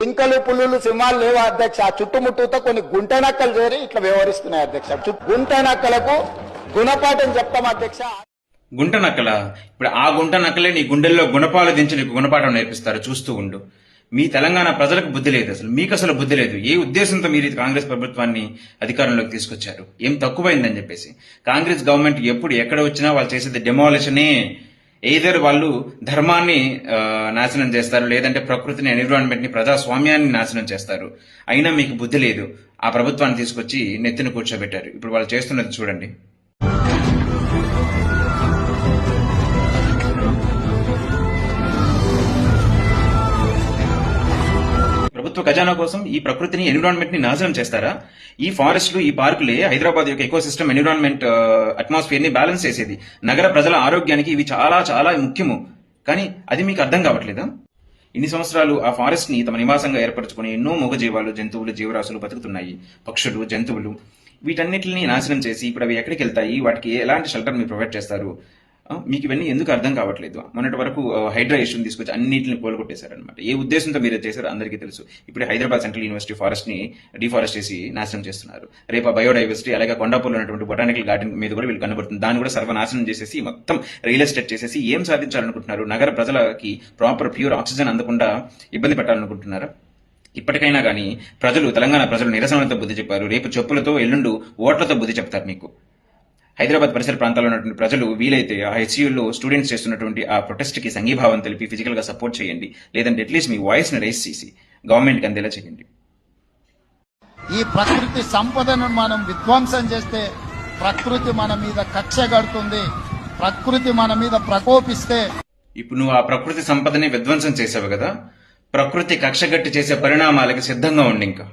జింకలు పుల్లులు సింహాలు లేవా అధ్యక్ష? ఆ చుట్టుముట్టుతో కొన్ని గుంట నక్కలు చేరి ఇట్లా వ్యవహరిస్తున్నాయి అధ్యక్ష. గుంట నక్కలకు గుణపాఠం చెప్తాం అధ్యక్ష. గుంట నక్కల ఇప్పుడు ఆ గుంట నక్కలే నీ గుండెల్లో గుణపాలు దించి నీకు గుణపాఠం నేర్పిస్తారు, చూస్తూ ఉండు. మీ తెలంగాణ ప్రజలకు బుద్ధి లేదు, అసలు మీకు అసలు బుద్ధి లేదు. ఏ ఉద్దేశంతో మీరు కాంగ్రెస్ ప్రభుత్వాన్ని అధికారంలోకి తీసుకొచ్చారు? ఏం తక్కువైందని చెప్పేసి. కాంగ్రెస్ గవర్నమెంట్ ఎప్పుడు ఎక్కడ వచ్చినా వాళ్ళు చేసేది డెమాలిషనే. ఏదర్ వాళ్ళు ధర్మాన్ని నాశనం చేస్తారు, లేదంటే ప్రకృతిని, ఎన్విరాన్మెంట్ ని, ప్రజాస్వామ్యాన్ని నాశనం చేస్తారు. అయినా మీకు బుద్ధి లేదు. ఆ ప్రభుత్వాన్ని తీసుకొచ్చి నెత్తిన కూర్చోబెట్టారు. ఇప్పుడు వాళ్ళు చేస్తున్నది చూడండి. ప్రభుత్వ ఖజానా కోసం ఈ ప్రకృతిని, ఎన్విరాన్మెంట్ ని నాశనం చేస్తారా? ఈ ఫారెస్ట్లు, ఈ పార్కులే హైదరాబాద్ యొక్క ఎకోసిస్టమ్, ఎన్విరాన్మెంట్, అట్మాస్ఫియర్ ని బ్యాలెన్స్ చేసేది. నగర ప్రజల ఆరోగ్యానికి ఇవి చాలా చాలా ముఖ్యము. కానీ అది మీకు అర్థం కావట్లేదా? ఇన్ని సంవత్సరాలు ఆ ఫారెస్ట్ ని తమ నివాసంగా ఏర్పరచుకుని ఎన్నో మూగజీవాలు, జంతువులు, జీవరాశులు బతుకుతున్నాయి. పక్షులు, జంతువులు, వీటన్నిటిని నాశనం చేసి ఇప్పుడు అవి ఎక్కడికి వెళ్తాయి? వాటికి ఎలాంటి షెల్టర్ మీరు ప్రొవైడ్ చేస్తారు? మీకు ఇవన్నీ ఎందుకు అర్థం కావట్లేదు? మొన్నటి వరకు హైడ్రా ఇష్యూని తీసుకొచ్చి అన్నింటిని కోలుకొట్టేశారనమాట. ఏ ఉద్దేశంతో మీరు చేశారో అందరికీ తెలుసు. ఇప్పుడు హైదరాబాద్ సెంట్రల్ యూనివర్సిటీ ఫారెస్ట్ ని డిఫారెస్ట్ చేసి నాశనం చేస్తున్నారు. రేపు బయోడైవర్సిటీ, అలాగే కొండాపూర్లో ఉన్నటువంటి బొటానికల్ గార్డెన్ మీద కూడా వీళ్ళు కనబడుతుంది. దాన్ని కూడా సర్వనాశనం చేసేసి మొత్తం రియల్ ఎస్టేట్ చేసేసి ఏం సాధించాలనుకుంటున్నారు? నగర ప్రజలకి ప్రాపర్ ప్యూర్ ఆక్సిజన్ అందకుండా ఇబ్బంది పెట్టాలనుకుంటున్నారా? ఇప్పటికైనా కానీ తెలంగాణ ప్రజలు నిరసనలతో బుద్ధి చెప్పారు. రేపు చెప్పులతో, ఎల్లుండు ఓట్లతో బుద్ధి చెప్తారు మీకు. హైదరాబాద్ పరిసర ప్రాంతాల్లో ఉన్నటువంటి ప్రజలు వీలైతే ఆ హెచ్యూలో స్టూడెంట్స్ చేస్తున్నటువంటి ఆ ప్రొటెస్ట్ కి సంఘీభావం తెలిపి ఫిజికల్ గా సపోర్ట్ చేయండి. లేదంటే అట్లీస్ట్ మీ వాయిస్ ని రైజ్ చేసి గవర్నమెంట్ కి అందేలా చేయండి. ఈ ప్రకృతి సంపదను మనం విధ్వంసం చేస్తే ప్రకృతి మన మీద కక్ష కడుతుంది. ప్రకృతి మన మీద ప్రకోపిస్తే ఇప్పుడు నువ్వు ఆ ప్రకృతి సంపదని విధ్వంసం చేసావు కదా, ప్రకృతి కక్షగట్టి చేసే పరిణామాలకి సిద్ధంగా ఉండి ఇంకా